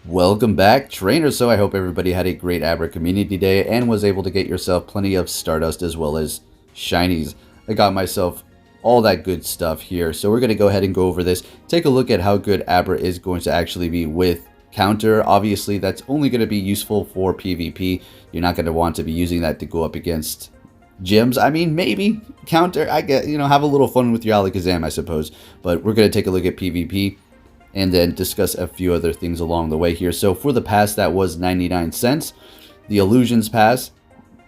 Welcome back, trainers. So I hope everybody had a great Abra Community Day and was able to get yourself plenty of Stardust as well as Shinies. I got myself all that good stuff here. So we're going to go ahead and go over this. Take a look at how good Abra is going to actually be with Counter. Obviously, that's only going to be useful for PvP. You're not going to want to be using that to go up against gyms. I mean, maybe Counter, I get, have a little fun with your Alakazam, I suppose. But we're going to take a look at PvP and then discuss a few other things along the way here. So for the pass, that was 99 cents. The Illusions pass,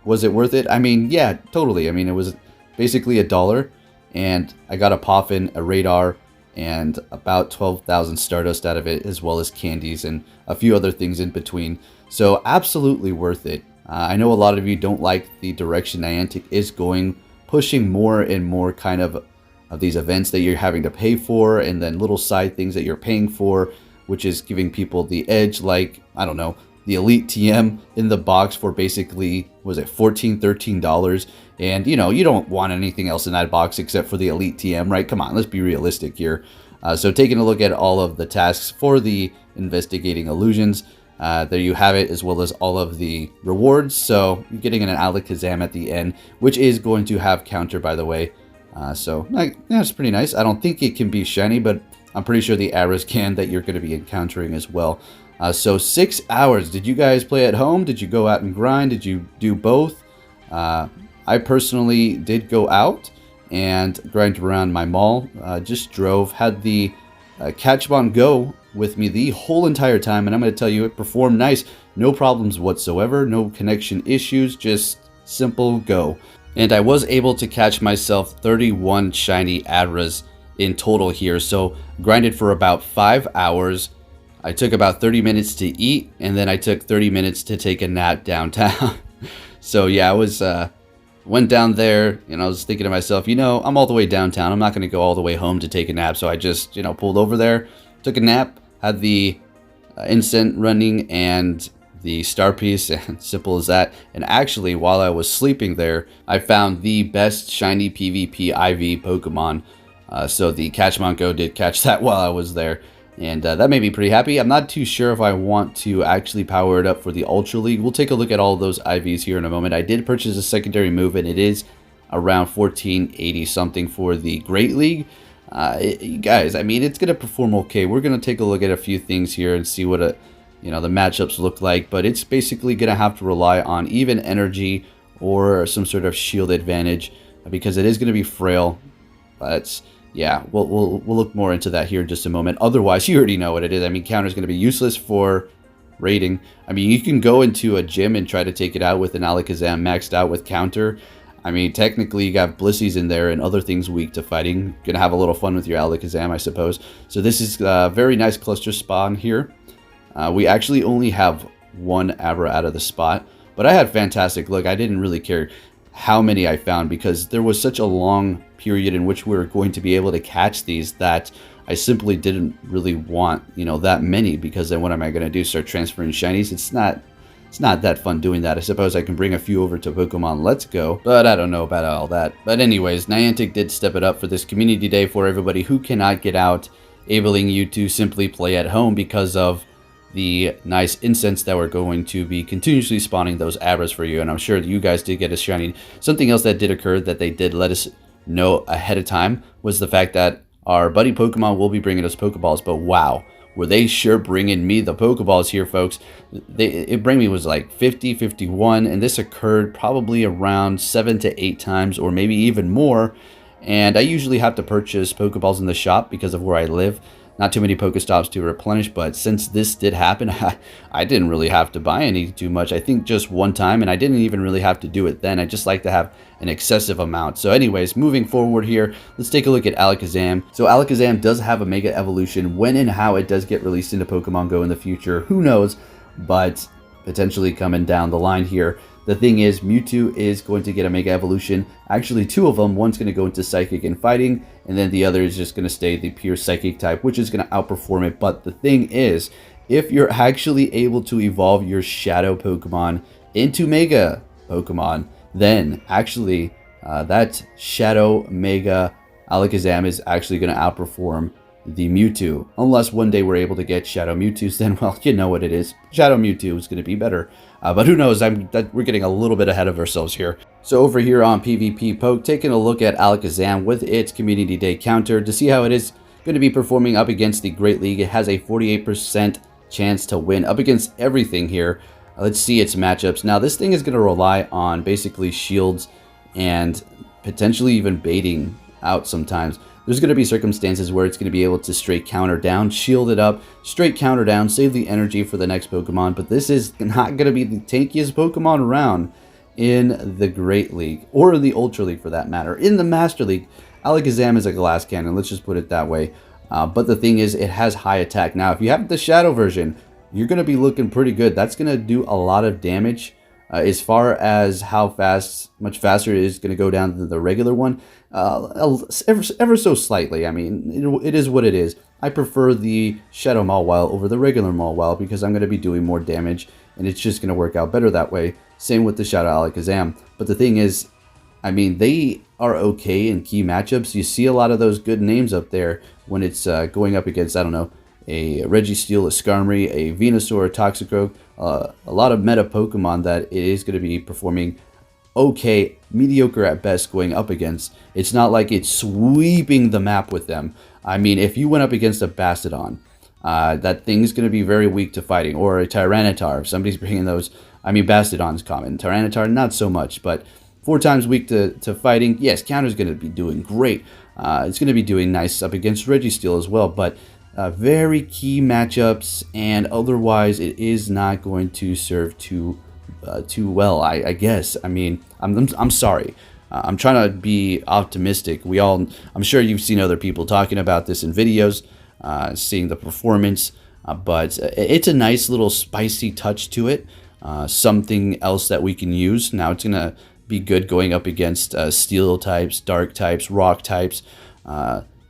was it worth it? I mean, yeah, totally. I mean, it was basically $1, and I got a Poffin, a Radar, and about 12,000 Stardust out of it, as well as candies and a few other things in between. So absolutely worth it. I know a lot of you don't like the direction Niantic is going, pushing more and more kind of these events that you're having to pay for, and then little side things that you're paying for, which is giving people the edge, like, I don't know, the Elite TM in the box for basically, was it $14, $13? And, you don't want anything else in that box except for the Elite TM, right? Come on, let's be realistic here. So taking a look at all of the tasks for the Investigating Illusions, there you have it, as well as all of the rewards. So you're getting an Alakazam at the end, which is going to have Counter, by the way. So yeah, it's pretty nice. I don't think it can be shiny, but I'm pretty sure the Abras can that you're going to be encountering as well. So 6 hours. Did you guys play at home? Did you go out and grind? Did you do both? I personally did go out and grind around my mall. Just drove, had the Catchbon Go with me the whole entire time, and I'm going to tell you, it performed nice. No problems whatsoever, no connection issues, just simple go. And I was able to catch myself 31 shiny Abras in total here. So grinded for about 5 hours. I took about 30 minutes to eat, and then I took 30 minutes to take a nap downtown. So yeah, I was went down there, and I was thinking to myself, I'm all the way downtown. I'm not going to go all the way home to take a nap. So I just, pulled over there, took a nap, had the incense running and the star piece, and simple as that. And actually, while I was sleeping there, I found the best shiny PvP IV Pokemon. So the Catchmon Go did catch that while I was there, and that made me pretty happy. I'm not too sure if I want to actually power it up for the Ultra League. We'll take a look at all those IVs here in a moment. I did purchase a secondary move, and it is around 1480 something for the Great League. Guys, I mean, it's going to perform okay. We're going to take a look at a few things here and see what the matchups look like, but it's basically going to have to rely on even energy or some sort of shield advantage, because it is going to be frail. But yeah, we'll look more into that here in just a moment. Otherwise, you already know what it is. I mean, Counter is going to be useless for raiding. I mean, you can go into a gym and try to take it out with an Alakazam maxed out with Counter. I mean, technically, you got Blissies in there and other things weak to fighting. Gonna have a little fun with your Alakazam, I suppose. So this is a very nice cluster spawn here. We actually only have one Abra out of the spot, but I had fantastic luck. I didn't really care how many I found, because there was such a long period in which we were going to be able to catch these that I simply didn't really want, that many, because then what am I going to do? Start transferring shinies? It's not that fun doing that. I suppose I can bring a few over to Pokemon Let's Go, but I don't know about all that. But anyways, Niantic did step it up for this community day for everybody who cannot get out, enabling you to simply play at home because of the nice incense that we're going to be continuously spawning those Abras for you. And I'm sure you guys did get a shiny. Something else that did occur that they did let us know ahead of time was the fact that our buddy Pokemon will be bringing us Pokeballs. But wow, were they sure bringing me the Pokeballs here, folks. It bring me was like 50, 51, and this occurred probably around 7 to 8 times, or maybe even more. And I usually have to purchase Pokeballs in the shop because of where I live. Not too many Pokestops to replenish, but since this did happen, I didn't really have to buy any too much. I think just one time, and I didn't even really have to do it then. I just like to have an excessive amount. So anyways, moving forward here, let's take a look at Alakazam. So Alakazam does have a Mega Evolution. When and how it does get released into Pokemon Go in the future, who knows, but potentially coming down the line here. The thing is, Mewtwo is going to get a Mega Evolution. Actually, 2 of them. One's going to go into Psychic and Fighting, and then the other is just going to stay the pure Psychic type, which is going to outperform it. But the thing is, if you're actually able to evolve your Shadow Pokemon into Mega Pokemon, then actually that Shadow Mega Alakazam is actually going to outperform the Mewtwo. Unless one day we're able to get Shadow Mewtwo's, then, well, you know what it is. Shadow Mewtwo is going to be better. But who knows, we're getting a little bit ahead of ourselves here. So over here on Pvpoke, taking a look at Alakazam with its Community Day counter to see how it is going to be performing up against the Great League. It has a 48% chance to win up against everything here. Let's see its matchups. Now, this thing is going to rely on basically shields and potentially even baiting out sometimes. There's going to be circumstances where it's going to be able to straight counter down, shield it up, straight counter down, save the energy for the next Pokemon. But this is not going to be the tankiest Pokemon around in the Great League, or in the Ultra League for that matter. In the Master League, Alakazam is a glass cannon, let's just put it that way. But the thing is, it has high attack. Now, if you have the Shadow version, you're going to be looking pretty good. That's going to do a lot of damage. As far as how much faster it is going to go down than the regular one, ever so slightly. I mean, it is what it is. I prefer the Shadow Mawile over the regular Mawile because I'm going to be doing more damage, and it's just going to work out better that way. Same with the Shadow Alakazam. But the thing is, I mean, they are okay in key matchups. You see a lot of those good names up there when it's going up against, I don't know, a Registeel, a Skarmory, a Venusaur, a Toxicroak, a lot of meta Pokemon that it is going to be performing okay, mediocre at best going up against. It's not like it's sweeping the map with them. I mean, if you went up against a Bastiodon, that thing's going to be very weak to fighting, or a Tyranitar, if somebody's bringing those. I mean, Bastiodon's common, Tyranitar not so much, but 4 times weak to fighting. Yes, counter's going to be doing great. It's going to be doing nice up against Registeel as well, but very key matchups, and otherwise it is not going to serve too well, I guess. I mean, I'm sorry. I'm trying to be optimistic. I'm sure you've seen other people talking about this in videos, seeing the performance, but it's a nice little spicy touch to it. Something else that we can use. Now it's gonna be good going up against steel types, dark types, rock types,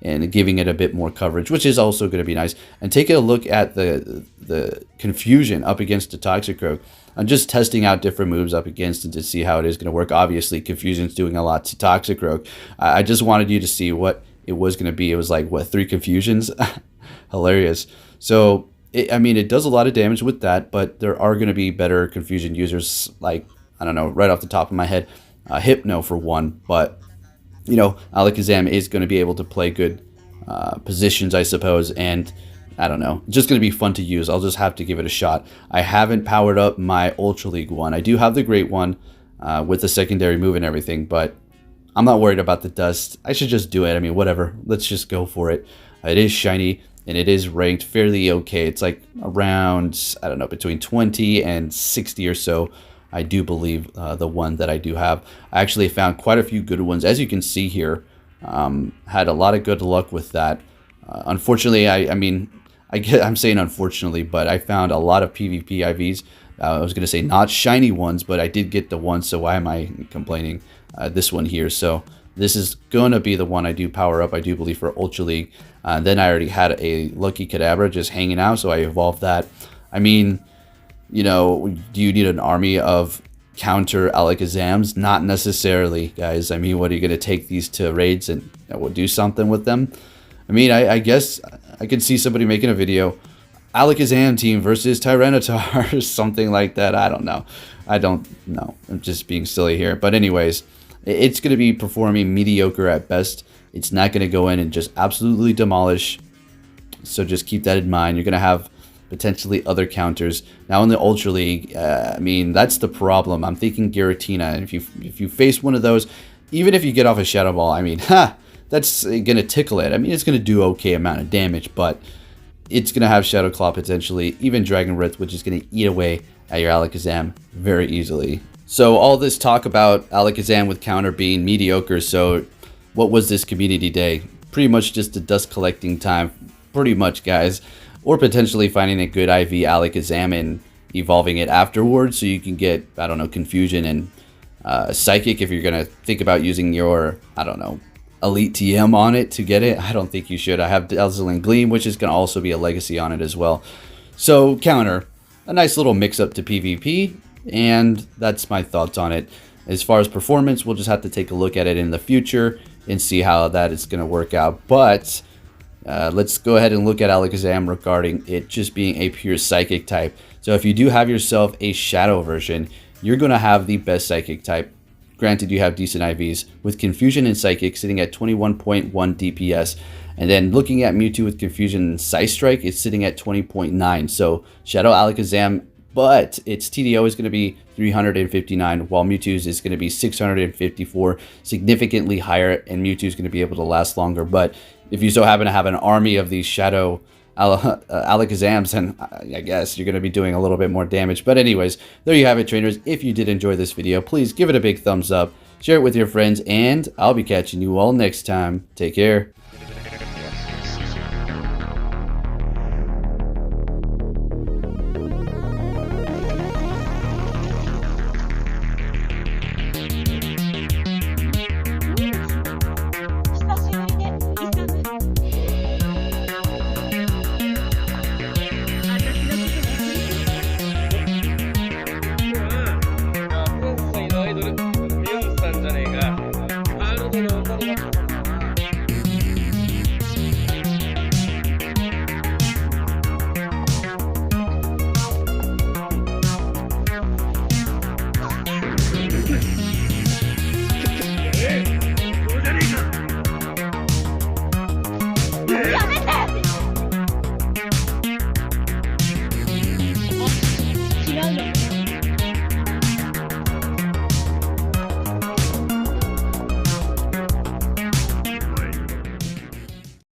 and giving it a bit more coverage, which is also going to be nice. And taking a look at the confusion up against the Toxicroak. I'm just testing out different moves up against it to see how it is going to work. Obviously, confusion's doing a lot to Toxicroak. I just wanted you to see what it was going to be. It was like, what, 3 confusions? Hilarious. So, I mean, it does a lot of damage with that, but there are going to be better confusion users, like, I don't know, right off the top of my head, Hypno for one, but you know, Alakazam is going to be able to play good positions, I suppose, and I don't know, just going to be fun to use. I'll just have to give it a shot. I haven't powered up my Ultra League one. I do have the Great one with the secondary move and everything, but I'm not worried about the dust. I should just do it. I mean, whatever. Let's just go for it. It is shiny, and it is ranked fairly okay. It's like around, I don't know, between 20 and 60 or so. I do believe the one that I do have. I actually found quite a few good ones. As you can see here, had a lot of good luck with that. Unfortunately, I'm saying unfortunately, but I found a lot of PvP IVs. I was going to say not shiny ones, but I did get the one, so why am I complaining? This one here. So this is going to be the one I do power up, I do believe, for Ultra League. Then I already had a Lucky Kadabra just hanging out, so I evolved that. I mean, you know, do you need an army of Counter Alakazams? Not necessarily, guys. I mean, what are you going to take these to raids and we'll do something with them? I mean, I guess I could see somebody making a video, Alakazam team versus Tyranitar or something like that. I don't know. I'm just being silly here. But anyways, it's going to be performing mediocre at best. It's not going to go in and just absolutely demolish. So just keep that in mind. You're going to have potentially other counters. Now in the Ultra League, I mean, that's the problem. I'm thinking Giratina, and if you face one of those, even if you get off a Shadow Ball, I mean, that's gonna tickle it. I mean, it's gonna do okay amount of damage, but it's gonna have Shadow Claw potentially, even Dragon Breath, which is gonna eat away at your Alakazam very easily. So all this talk about Alakazam with counter being mediocre, so what was this community day? Pretty much just a dust collecting time, pretty much, guys. Or potentially finding a good IV Alakazam and evolving it afterwards so you can get, I don't know, Confusion and Psychic if you're going to think about using your, I don't know, Elite TM on it to get it. I don't think you should. I have Dazzling Gleam, which is going to also be a legacy on it as well. So, counter, a nice little mix-up to PvP, and that's my thoughts on it. As far as performance, we'll just have to take a look at it in the future and see how that is going to work out. But Let's go ahead and look at Alakazam regarding it just being a pure Psychic type. So if you do have yourself a Shadow version, you're going to have the best Psychic type. Granted, you have decent IVs, with Confusion and Psychic sitting at 21.1 DPS. And then looking at Mewtwo with Confusion and Psystrike, it's sitting at 20.9. So Shadow Alakazam, but its TDO is going to be 359, while Mewtwo's is going to be 654, significantly higher, and Mewtwo's going to be able to last longer. But if you so happen to have an army of these Shadow Alakazams, then I guess you're going to be doing a little bit more damage. But anyways, there you have it, trainers. If you did enjoy this video, please give it a big thumbs up, share it with your friends, and I'll be catching you all next time. Take care. Finalmente.